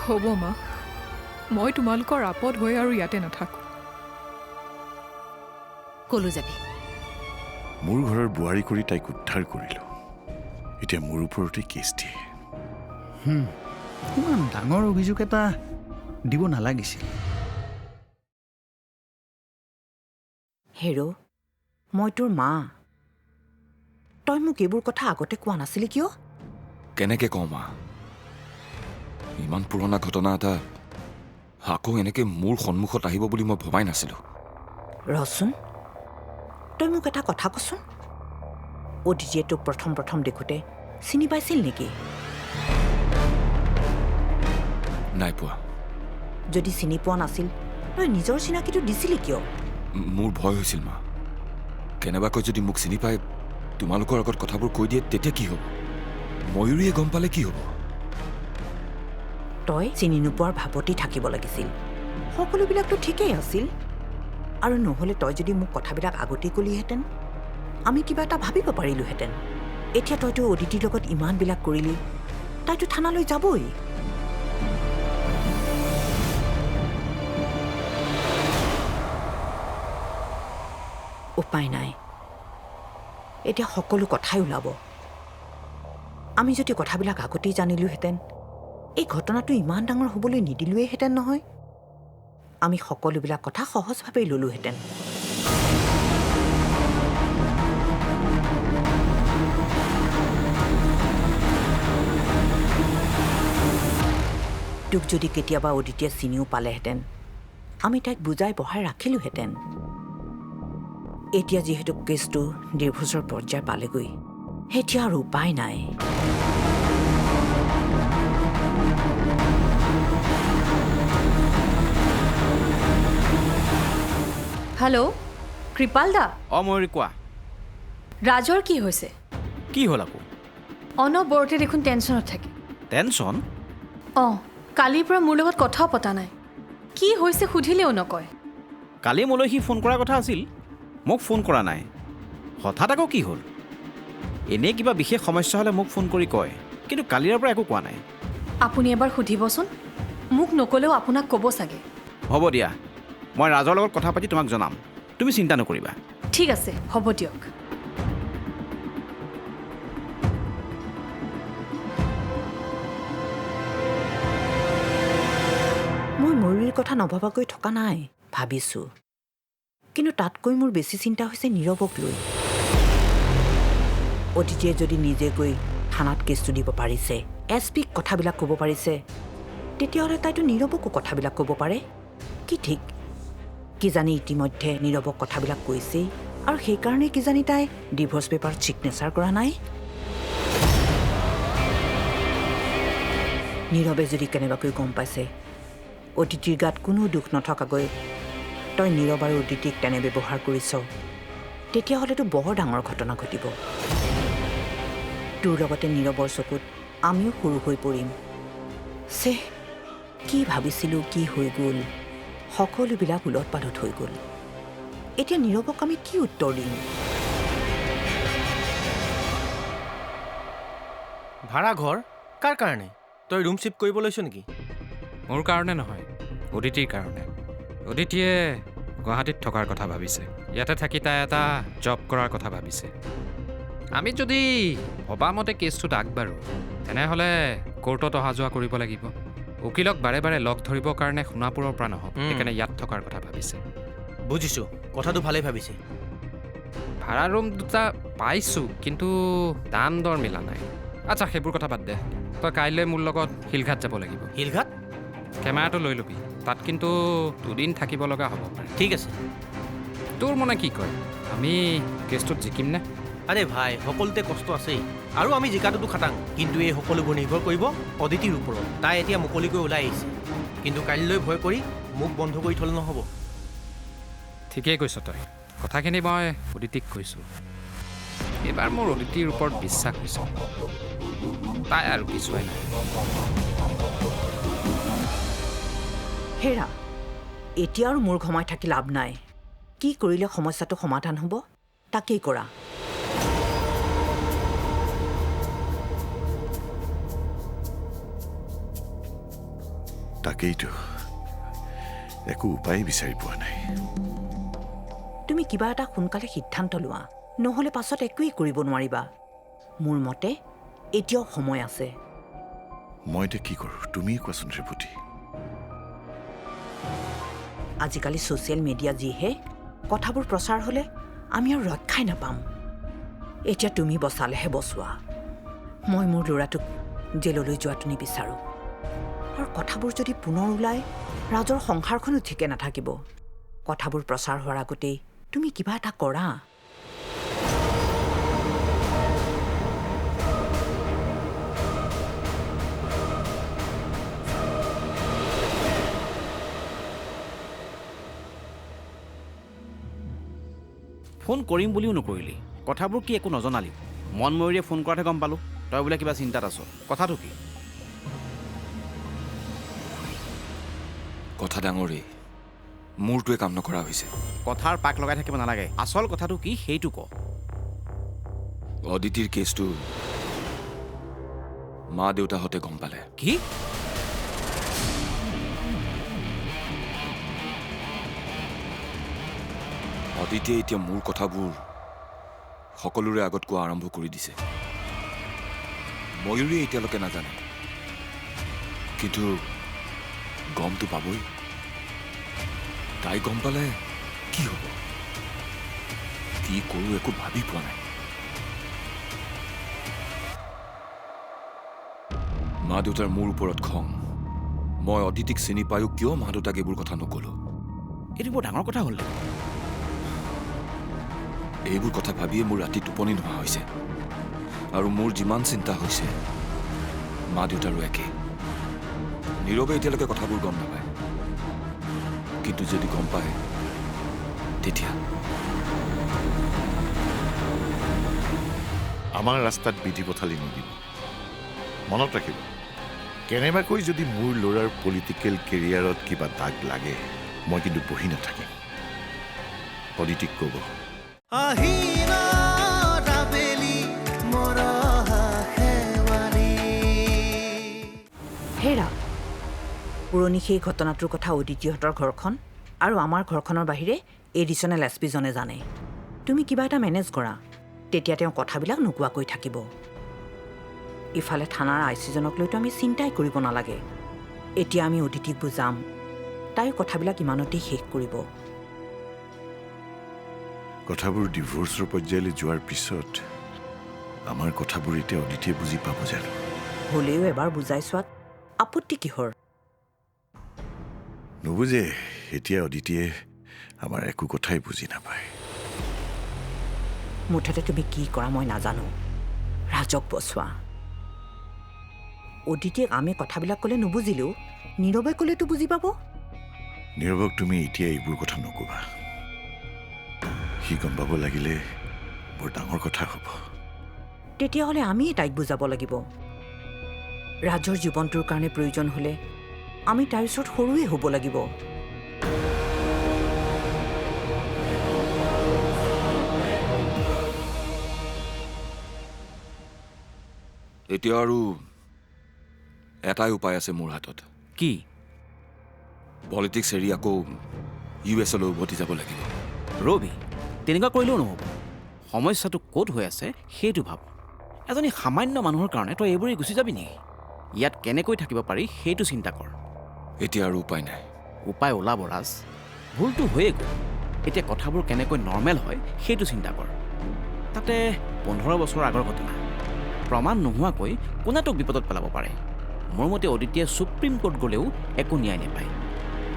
হ'ব মা মই তোমালোকৰ আপদ হৈ আৰু ইয়াতে নাথাকো কলৈ যাবি মোৰ ঘৰৰ বোৱাৰী কৰি তাইক উদ্ধাৰ কৰিলোঁ এতিয়া মোৰ ওপৰতে কেছ দিয়ে ইমান ডাঙৰ অভিযোগ এটা দিব নালাগিছিল হেৰ' মই তোৰ মা তই মোক এইবোৰ কথা আগতে কোৱা নাছিলি কিয় কেনেকে কওঁ মা ইমান পুৰণা ঘটনা এটা আকৌ এনেকে মোৰ সন্মুখত আহিব বুলি মই ভবাই নাছিলো ৰচোন তই মোক এটা কথা কচোন অদিতিয়ে তোক প্ৰথম দেখোঁতে চিনি পাইছিল নেকি নাই পোৱা যদি চিনি পোৱা নাছিল তই নিজৰ চিনাকিটো দিছিলি কিয় মোৰ ভয় হৈছিল মা কেনেবাকৈ যদি মোক চিনি পাই তোমালোকৰ আগত কথাবোৰ কৈ দিয়ে তেতিয়া কি হ'ব ময়ূৰীয়ে গম পালে কি হ'ব তই চিনি নোপোৱাৰ ভাৱতেই থাকিব লাগিছিল সকলোবিলাকতো ঠিকেই আছিল আৰু নহ'লে তই যদি মোক কথাবিলাক আগতেই ক'লিহেঁতেন আমি কিবা এটা ভাবিব পাৰিলোহেঁতেন এতিয়া তইতো অদিতিৰ লগত ইমানবিলাক কৰিলি তাইতো থানালৈ যাবই উপায় নাই এতিয়া সকলো কথাই ওলাব আমি যদি কথাবিলাক আগতেই জানিলোহেঁতেন এই ঘটনাটো ইমান ডাঙৰ হ'বলৈ নিদিলোৱেহেঁতেন নহয় আমি সকলোবিলাক কথা সহজভাৱেই ল'লোহেঁতেন তোক যদি কেতিয়াবা অদিতিয়ে চিনিও পালেহেঁতেন আমি তাইক বুজাই বঢ়াই ৰাখিলোহেঁতেন এতিয়া যিহেতু কেছটো দীৰ্ঘজৰ পৰ্যায় পালেগৈ এতিয়া আৰু উপায় নাই হেল্ল' কৃপাল দা ময়ূৰী কোৱা ৰাজৰ কি হৈছে কি হ'ল আকৌ অনবৰতে দেখোন টেনশ্যনত থাকে টেনশ্যন অঁ কালিৰ পৰা মোৰ লগত কথাও পতা নাই কি হৈছে সুধিলেও নকয় কালি মোলৈ সি ফোন কৰাৰ কথা আছিল মোক ফোন কৰা নাই হঠাৎ আকৌ কি হ'ল এনেই কিবা বিশেষ সমস্যা হ'লে মোক ফোন কৰি কয় কিন্তু কালিৰ পৰা একো কোৱা নাই আপুনি এবাৰ সুধিবচোন মোক নক'লেও আপোনাক ক'ব চাগে হ'ব দিয়া মই ৰাজৰ লগত কথা পাতি তোমাক জনাম তুমি চিন্তা নকৰিবা ঠিক আছে হ'ব দিয়ক মই ময়ূৰীৰ কথা নভবাকৈ থকা নাই ভাবিছোঁ কিন্তু তাতকৈ মোৰ বেছি চিন্তা হৈছে নীৰৱক লৈ অদিতিয়ে যদি নিজে গৈ থানাত কেছটো দিব পাৰিছে এছপিক কথাবিলাক ক'ব পাৰিছে তেতিয়াহ'লে তাইতো নীৰৱকো কথাবিলাক ক'ব পাৰে কি ঠিক কিজানি ইতিমধ্যে নীৰৱক কথাবিলাক কৈছেই আৰু সেইকাৰণে কিজানি তাই ডিভৰ্চ পেপাৰত ছিগনেচাৰ কৰা নাই নীৰৱে যদি কেনেবাকৈ গম পাইছে অদিতিৰ গাত কোনো দুখ নথকাকৈ তই নীৰৱ আৰু অদিতিক তেনে ব্যৱহাৰ কৰিছ তেতিয়াহ'লেতো বৰ ডাঙৰ ঘটনা ঘটিব তোৰ লগতে নীৰৱৰ চকুত আমিও সৰু হৈ পৰিম চে কি ভাবিছিলোঁ কি হৈ গ'ল সকলোবিলাক উলট পালট হৈ গ'ল এতিয়া নীৰৱক আমি কি উত্তৰ দিম ভাড়া ঘৰ কাৰ কাৰণে তই ৰুম শ্বিফ্ট কৰিব লৈছ নেকি মোৰ কাৰণে নহয় অদিতিৰ কাৰণে অদিতিয়ে গুৱাহাটীত থকাৰ কথা ভাবিছে ইয়াতে থাকি তাই এটা জব কৰাৰ কথা ভাবিছে আমি যদি ভবামতে কেছটোত আগবাঢ়ো তেনেহ'লে কোৰ্টত অহা যোৱা কৰিব লাগিব উকিলক বাৰে বাৰে লগ ধৰিবৰ কাৰণে সোণাপুৰৰ পৰা নহ'ব সেইকাৰণে ইয়াত থকাৰ কথা ভাবিছে বুজিছোঁ কথাটো ভালেই ভাবিছে ভাড়া ৰুম দুটা পাইছোঁ কিন্তু দাম দৰ মিলা নাই আচ্ছা সেইবোৰ কথা বাদ দে তই কাইলৈ মোৰ লগত শিলঘাট যাব লাগিব শিলঘাট কেমেৰাটো লৈ ল'বি তাত কিন্তু দুদিন থাকিব লগা হ'ব পাৰে ঠিক আছে তোৰ মনে কি কয় আমি কেছটোত জিকিম নে আৰে ভাই সকলোতে কষ্ট আছেই আৰু আমি জিকাটোতো খাটাং কিন্তু এই সকলোবোৰ নিৰ্ভৰ কৰিব অদিতিৰ ওপৰত তাই এতিয়া মুকলিকৈ ওলাই আহিছে কিন্তু কাইলৈ ভয় কৰি মোক বন্ধ কৰি থ'লে নহ'ব ঠিকেই কৈছ তই কথাখিনি মই অদিতিক কৈছোঁ এইবাৰ মোৰ অদিতিৰ ওপৰত বিশ্বাস হৈছে তাই আৰু পিছুৱাই নাই হেৰা এতিয়া আৰু মোৰ ঘমাই থাকি লাভ নাই কি কৰিলে সমস্যাটো সমাধান হ'ব তাকেই কৰা তাকেইতো একো উপায় বিচাৰি পোৱা নাই। তুমি কিবা এটা সোনকালে সিদ্ধান্ত লোৱা, নহ'লে পাছত একোৱেই কৰিব নোৱাৰিবা। মোৰ মতে এতিয়াও সময় আছে। মই এতিয়া কি কৰোঁ তুমিয়ে কোৱাচোন ৰেৱতী। আজিকালি ছ'চিয়েল মিডিয়া যিহে, কথাবোৰ প্ৰচাৰ হ'লে আমি আৰু ৰক্ষাই নাপাম। এতিয়া তুমি বচালেহে বচোৱা। মই মোৰ ল'ৰাটোক জেললৈ যোৱাটো নিবিচাৰোঁ। আৰু কথাবোৰ যদি পুনৰ ওলায়, ৰাজৰ সংসাৰখনো ঠিকে নাথাকিব। কথাবোৰ প্ৰচাৰ হোৱাৰ আগতেই তুমি কিবা এটা কৰা। ফোন কৰিম বুলিও নকৰিলি, কথাবোৰ কি একো নজনালি? মন ময়ূৰীয়ে ফোন কৰাতহে গম পালোঁ তই বোলে কিবা চিন্তাত আছ। কথাটো কি? কথা ডাঙৰেই, মোৰটোৱে কাম নকৰা হৈছে। কথাৰ পাক লগাই থাকিব নালাগে, আচল কথাটো কি সেইটো ক। অদিতিৰ কেছটো মা দেউতাহঁতে গম পালে। কি? অদিতিয়ে এতিয়া মোৰ কথাবোৰ সকলোৰে আগত কোৱা আৰম্ভ কৰি দিছে। ময়ূৰীয়ে এতিয়ালৈকে নাজানে, কিন্তু গমটো পাবই। তাই গম পালে কি হ'ব, কি কৰোঁ একো ভাবি পোৱা নাই। মা দেউতাৰ মোৰ ওপৰত খং। মই অদিতিক চিনি পায়ো কিয় মা দেউতাক এইবোৰ কথা নকলো? এইটো বৰ ডাঙৰ কথা হ'ল। এইবোৰ কথা ভাবিয়ে মোৰ ৰাতি টোপনি নোহোৱা হৈছে। আৰু মোৰ যিমান চিন্তা হৈছে, মা দেউতাৰো একে। নীৰৱে এতিয়ালৈকে কথাবোৰ গম নাপায়, কিন্তু যদি গম পায় তেতিয়া আমাৰ ৰাস্তাত বিধি পথালি নিদিব। মনত ৰাখিব, কেনেবাকৈ যদি মোৰ ল'ৰাৰ পলিটিকেল কেৰিয়াৰত কিবা দাগ লাগে, মই কিন্তু বহি নাথাকিম। অদিতিক ক'ব হেৰা, পুৰণি সেই ঘটনাটোৰ কথা অদিতিহঁতৰ ঘৰখন আৰু আমাৰ ঘৰখনৰ বাহিৰে এডিশ্যনেল এছ পিজনে জানে। তুমি কিবা এটা মেনেজ কৰা, তেতিয়া তেওঁ কথাবিলাক নোকোৱাকৈ থাকিব। ইফালে থানাৰ আই চিজনক লৈতো আমি চিন্তাই কৰিব নালাগে। এতিয়া আমি অদিতিক বুজাম, তাইৰ কথাবিলাক ইমানতেই শেষ কৰিব। কথাবোৰ ডিভোৰ্চৰ পৰ্যায়লৈ যোৱাৰ পিছত আমাৰ কথাবোৰ এতিয়া অদিতিয়ে বুজি পাব জানো? হ'লেও এবাৰ বুজাই চোৱাত আপত্তি কিহৰ? নুবুজে। এতিয়া অদিতিয়ে আমাৰ একো কথাই বুজি নাপায়। মুঠতে তুমি কি কৰা মই নাজানো। ৰাজক বচোৱা। অদিতিক আমি কথাবিলাক ক'লে নুবুজিলেও নীৰৱে ক'লেতো বুজি পাব। নীৰৱক তুমি এতিয়া এইবোৰ কথা নক'বা। সি গম পাব লাগিলে বৰ ডাঙৰ কথা হ'ব। তেতিয়াহ'লে আমিয়ে তাইক বুজাব লাগিব। ৰাজৰ জীৱনটোৰ কাৰণে প্ৰয়োজন হ'লে আমি তাইৰ ওচৰত সৰুৱে হ'ব লাগিব। এতিয়া আৰু এটাই উপায় আছে মোৰ হাতত। কি? পলিটিক্স এৰি আকৌ US-লৈ উভতি যাব লাগিব। ৰবি, তেনেকুৱা কৰিলেও নহ'ব। সমস্যাটো ক'ত হৈ আছে সেইটো ভাব। এজনী সামান্য মানুহৰ কাৰণে তই এইবোৰেই গুচি যাবি নেকি? ইয়াত কেনেকৈ থাকিব পাৰি সেইটো চিন্তা কৰ। এতিয়া আৰু উপায় নাই। উপায় ওলাব ৰাজ, ভুলটো হৈয়ে গ'ল। এতিয়া কথাবোৰ কেনেকৈ নৰ্মেল হয় সেইটো চিন্তা কৰ। তাতে 15 বছৰৰ আগৰ ঘটনা, প্ৰমাণ নোহোৱাকৈ কোনে তোক বিপদত পেলাব পাৰে? মোৰ মতে অদিতিয়ে ছুপ্ৰিম কোৰ্ট গ'লেও একো ন্যায় নাপায়।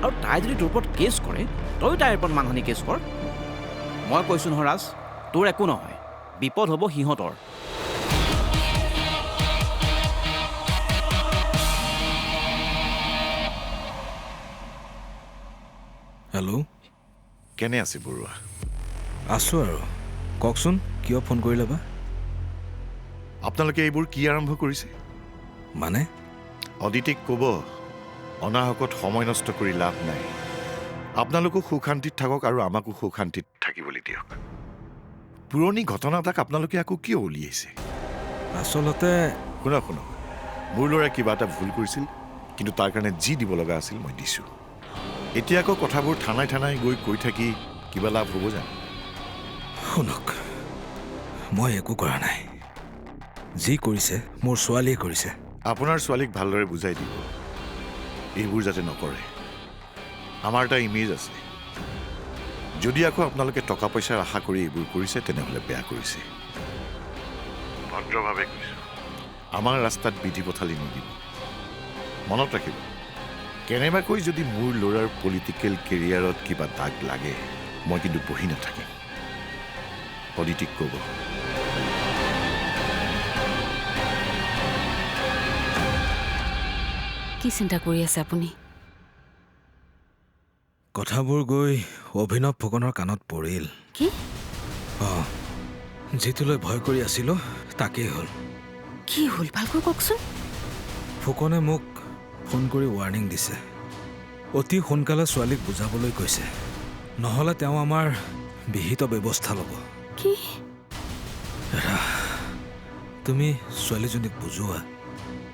আৰু তাই যদি তোৰ ওপৰত কেছ কৰে, তয়ো তাইৰ ওপৰত মানহানি কেছ কৰ। মই কৈছোঁ নহয় ৰাজ, তোৰ একো নহয়, বিপদ হ'ব সিহঁতৰ। হেল্ল', কেনে আছে বৰুৱা? আছোঁ আৰু। কওকচোন কিয় ফোন কৰিলে বা? আপোনালোকে এইবোৰ কি আৰম্ভ কৰিছে? মানে অদিতিক ক'ব অনাহকত সময় নষ্ট কৰি লাভ নাই। আপোনালোকো সুখ শান্তিত থাকক আৰু আমাকো সুখ শান্তিত থাকিবলৈ দিয়ক। পুৰণি ঘটনা এটাক আপোনালোকে আকৌ কিয় উলিয়াইছে? আচলতে শুনক, মোৰ ল'ৰাই কিবা এটা ভুল কৰিছিল, কিন্তু তাৰ কাৰণে যি দিব লগা আছিল মই দিছোঁ। এতিয়া আকৌ কথাবোৰ থানাই থানাই গৈ কৈ থাকি কিবা লাভ হ'ব জানো? শুনক, মই একো কৰা নাই। যি কৰিছে মোৰ ছোৱালীয়ে কৰিছে। আপোনাৰ ছোৱালীক ভালদৰে বুজাই দিব, এইবোৰ যাতে নকৰে। আমাৰ এটা ইমেজ আছে। যদি আকৌ আপোনালোকে টকা পইচাৰ আশা কৰি এইবোৰ কৰিছে তেনেহ'লে বেয়া কৰিছে। ভদ্ৰভাৱে কৈছোঁ, আমাৰ ৰাস্তাত বিধি পথালি নিদিব। মনত ৰাখিব, কেনেবাকৈ যদি মোৰ ল'ৰাৰ পলিটিকেল কেৰিয়াৰত কিবা দাগ লাগে মই কিন্তু বহি নাথাকিম। অদিতিক ক'ব। কি চিন্তা কৰি আছে আপুনি? কথাবোৰ গৈ অভিনৱ ফুকনৰ কাণত পৰিল। কি? যিটোলৈ ভয় কৰি আছিলোঁ তাকেই হ'ল। কি হ'ল ভালকৈ কওকচোন। ফুকনে মোক ফোন কৰি ৱাৰ্ণিং দিছে। অতি সোনকালে ছোৱালীক বুজাবলৈ কৈছে, নহ'লে তেওঁ আমাৰ বিহিত ব্যৱস্থা ল'ব। কি? তুমি ছোৱালীজনীক বুজোৱা।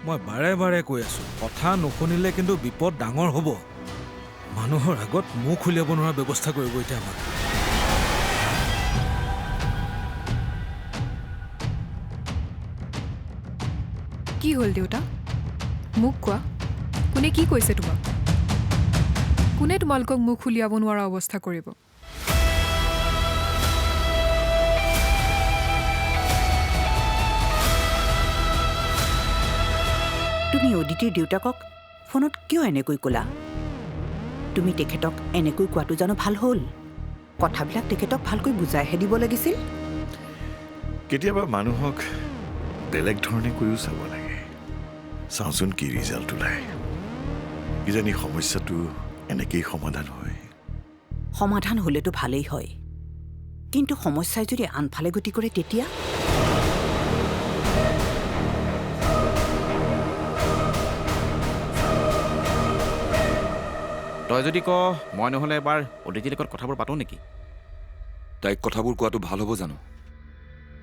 মই বাৰে বাৰে কৈ আছোঁ, কথা নুশুনিলে কিন্তু বিপদ ডাঙৰ হ'ব। মানুহৰ আগত মুখ উলিয়াব নোৱাৰা ব্যৱস্থা কৰিব এতিয়া আমাক। কি হ'ল দেউতা? মোক কোৱা, কোনে কি কৈছে তোমাক? কোনে তোমালোকক মুখ উলিয়াব নোৱাৰা অৱস্থা কৰিব? তুমি অদিতিৰ দেউতাকক ফোনত কিয় এনেকৈ ক'লা? তুমি তেখেতক এনেকৈ কোৱাটো জানো ভাল হ'ল? কথাবিলাক তেখেতক ভালকৈ বুজাইহে দিব লাগিছিল। কেতিয়াবা মানুহক বেলেগ ধৰণে কৈও চাব লাগে। চাওঁচোন কি ৰিজাল্ট ওলায়। কিজানি সমস্যাটো এনেকেই সমাধান হয়। সমাধান হ'লেতো ভালেই হয়, কিন্তু সমস্যাই যদি আনফালে গতি কৰে তেতিয়া? তই যদি ক মই নহ'লে এবাৰ অদিতিৰ লগত কথাবোৰ পাতোঁ নেকি? তাইক কথাবোৰ কোৱাটো ভাল হ'ব জানো?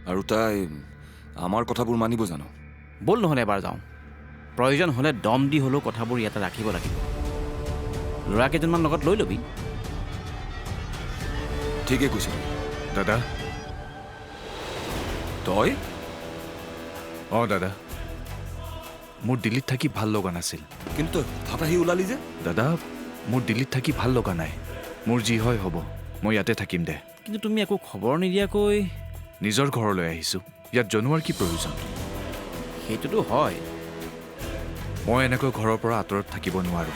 আৰু তাই আমাৰ কথাবোৰ মানিব জানো? ব'ল নহ'লে এবাৰ যাওঁ। প্ৰয়োজন হ'লে দম দি হ'লেও কথাবোৰ ইয়াতে ৰাখিব লাগিব। ল'ৰা কেইজনমান লগত লৈ ল'বি। ঠিকেই কৈছে। দাদা। তই? দাদা, মোৰ দিল্লীত থাকি ভাল লগা নাছিল। কিন্তু তই হঠাৎ আহি ওলালি যে? দাদা, মোৰ দিল্লীত থাকি ভাল লগা নাই। মোৰ যি হয় হ'ব, মই ইয়াতে থাকিম দে। কিন্তু তুমি একো খবৰ নিদিয়াকৈ? নিজৰ ঘৰলৈ আহিছোঁ, ইয়াত জনোৱাৰ কি প্ৰয়োজন? সেইটোতো হয়। মই এনেকৈ ঘৰৰ পৰা আঁতৰত থাকিব নোৱাৰোঁ।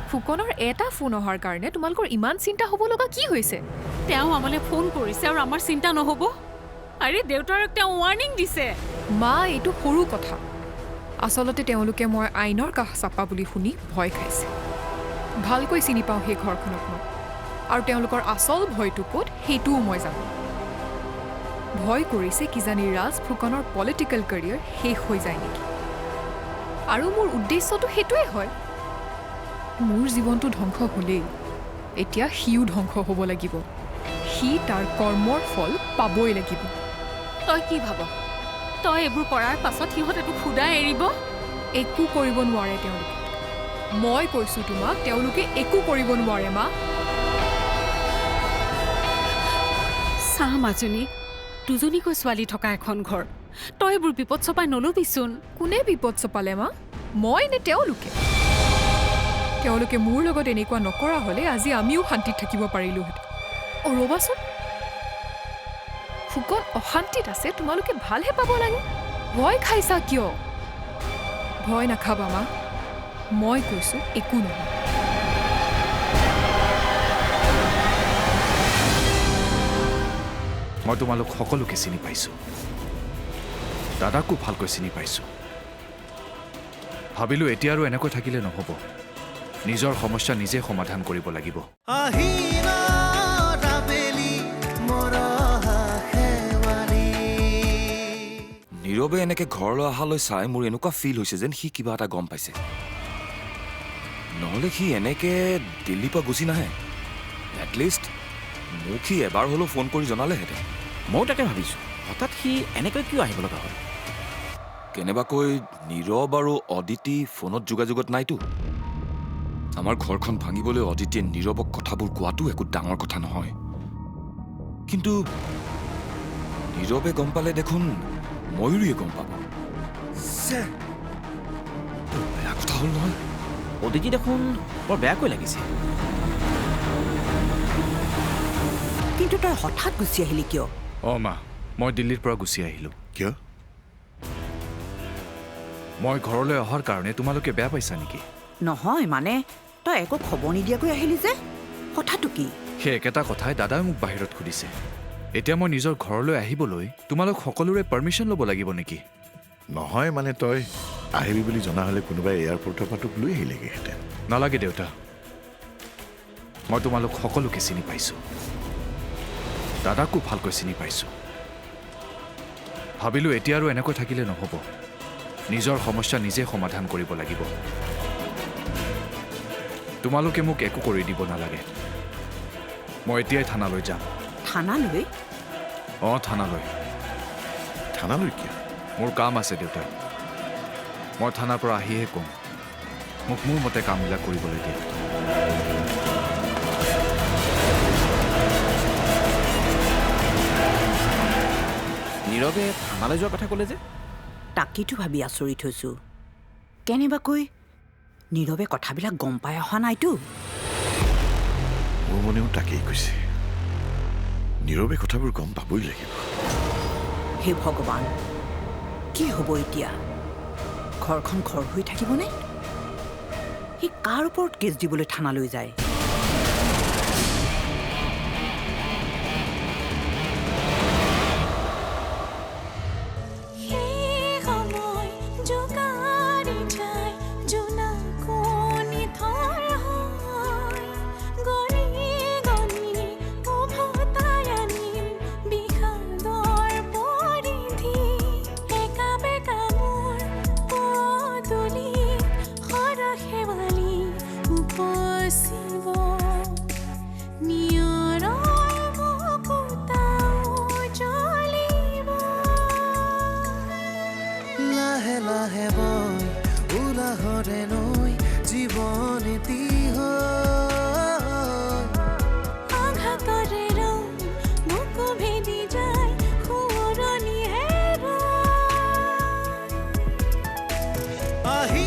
ফুকনৰ এটা ফোন অহাৰ কাৰণে তোমালোকৰ ইমান চিন্তা হ'ব লগা কি হৈছে? তেওঁ আমালৈ ফোন কৰিছে আৰু আমাৰ চিন্তা নহ'ব? আৰে দেউতাৰক তেওঁ ৱাৰ্ণিং দিছে। মা, এইটো সৰু কথা। আচলতে তেওঁলোকে মই আইনৰ কাষ চাপা বুলি শুনি ভয় খাইছে। ভালকৈ চিনি পাওঁ সেই ঘৰখনক মই, আৰু তেওঁলোকৰ আচল ভয়টো ক'ত সেইটোও মই জানো। ভয় কৰিছে কিজানি ৰাজ ফুকনৰ পলিটিকেল কেৰিয়াৰ শেষ হৈ যায় নেকি। আৰু মোৰ উদ্দেশ্যটো সেইটোৱে হয়। মোৰ জীৱনটো ধ্বংস হ'লেই এতিয়া সিও ধ্বংস হ'ব লাগিব। সি তাৰ কৰ্মৰ ফল পাবই লাগিব। তই কি ভাব? তই এইবোৰ কৰাৰ পাছত সিহঁতে তোক সুদাই এৰিব? একো কৰিব নোৱাৰে তেওঁলোকে। মই কৈছোঁ তোমাক, তেওঁলোকে একো কৰিব নোৱাৰে মা। চাহ মাজনী, দুজনীকৈ ছোৱালী থকা এখন ঘৰ, তই এইবোৰ বিপদ চপাই নলবিচোন। কোনে বিপদ চপালে মা? মই নে তেওঁলোকে? তেওঁলোকে মোৰ লগত এনেকুৱা নকৰা হ'লে আজি আমিও শান্তিত থাকিব পাৰিলোহেঁতেন। ৰ'বাচোন, ফুকন অশান্তিত আছে, তোমালোকে ভালহে পাব লাগে। ভয় খাইছা কিয়? ভয় নাখাবা মা, মই কৈছোঁ একো নহয়। মই তোমালোক সকলোকে চিনি পাইছোঁ, দাদাকো ভালকৈ চিনি পাইছোঁ। ভাবিলোঁ এতিয়া আৰু এনেকৈ থাকিলে নহ'ব, নিজৰ সমস্যা নিজে সমাধান কৰিব লাগিব। নীৰৱে এনেকে ঘৰলৈ অহালৈ চাই মোৰ এনেকুৱা ফিল হৈছে যেন সি কিবা এটা গম পাইছে। নহ'লে সি এনেকে দিল্লীৰ পৰা গুচি নাহে। এটলিষ্ট মোক সি এবাৰ হ'লেও ফোন কৰি জনালেহেঁতেন। ময়ো তাকে ভাবিছোঁ হঠাৎ সি এনেকৈ কিয় আহিব লগা হ'ল। কেনেবাকৈ নীৰৱ আৰু অদিতি ফোনত যোগাযোগত নাইতো। আমাৰ ঘৰখন ভাঙিবলৈ অদিতিয়ে নীৰৱক কথাবোৰ কোৱাটো একো ডাঙৰ কথা নহয়, কিন্তু নীৰৱে গম পালে দেখোন ময়ূৰীয়ে গম পাব। বেয়া কথা হ'ল নহয়। অদিতি দেখোন বৰ বেয়াকৈ লাগিছে। কিন্তু তই হঠাৎ গুচি আহিলি কিয়? মা, মই দিল্লীৰ পৰা গুচি আহিলোঁ। কিয়? মই ঘৰলৈ অহাৰ কাৰণে তোমালোকে বেয়া পাইছা নেকি? নহয় মানে তই একো খবৰ নিদিয়াকৈ আহিলি যে, কথাটো কি? সেই একেটা কথাই দাদাই মোক বাহিৰত সুধিছে। এতিয়া মই নিজৰ ঘৰলৈ আহিবলৈ তোমালোক সকলোৰে পাৰ্মিশ্যন ল'ব লাগিব নেকি? নহয় মানে তই আহিবি বুলি জনা হ'লে কোনোবাই এয়াৰপৰ্টৰ পৰা তোক লৈ আহিলেগৈহেঁতেন। নালাগে দেউতা, মই তোমালোক সকলোকে চিনি পাইছোঁ, দাদাকো ভালকৈ চিনি পাইছোঁ। ভাবিলোঁ এতিয়া আৰু এনেকৈ থাকিলে নহ'ব, নিজৰ সমস্যা নিজে সমাধান কৰিব লাগিব। তোমালোকে মোক একো কৰি দিব নালাগে। মই এতিয়াই থানালৈ যাম। থানালৈ? থানালৈ। থানালৈ কিয়? মোৰ কাম আছে দেউতা, মই থানাৰ পৰা আহিহে ক'ম। মোক মোৰ মতে কামবিলাক কৰিবলৈ দিয়ে। নীৰৱে থানালৈ যোৱাৰ কথা ক'লে যে? তাকেইতো ভাবি আচৰিত হৈছোঁ। কেনেবাকৈ নীৰৱে কথাবিলাক গম পাই অহা নাইতো। মোৰ মনেও তাকেই কৈছে, নীৰৱে কথাবোৰ গম পাবই লাগিব। হে ভগৱান, কি হ'ব এতিয়া? ঘৰখন ঘৰ হৈ থাকিবনে? সি কাৰ ওপৰত কেছ দিবলৈ থানালৈ যায়? আহি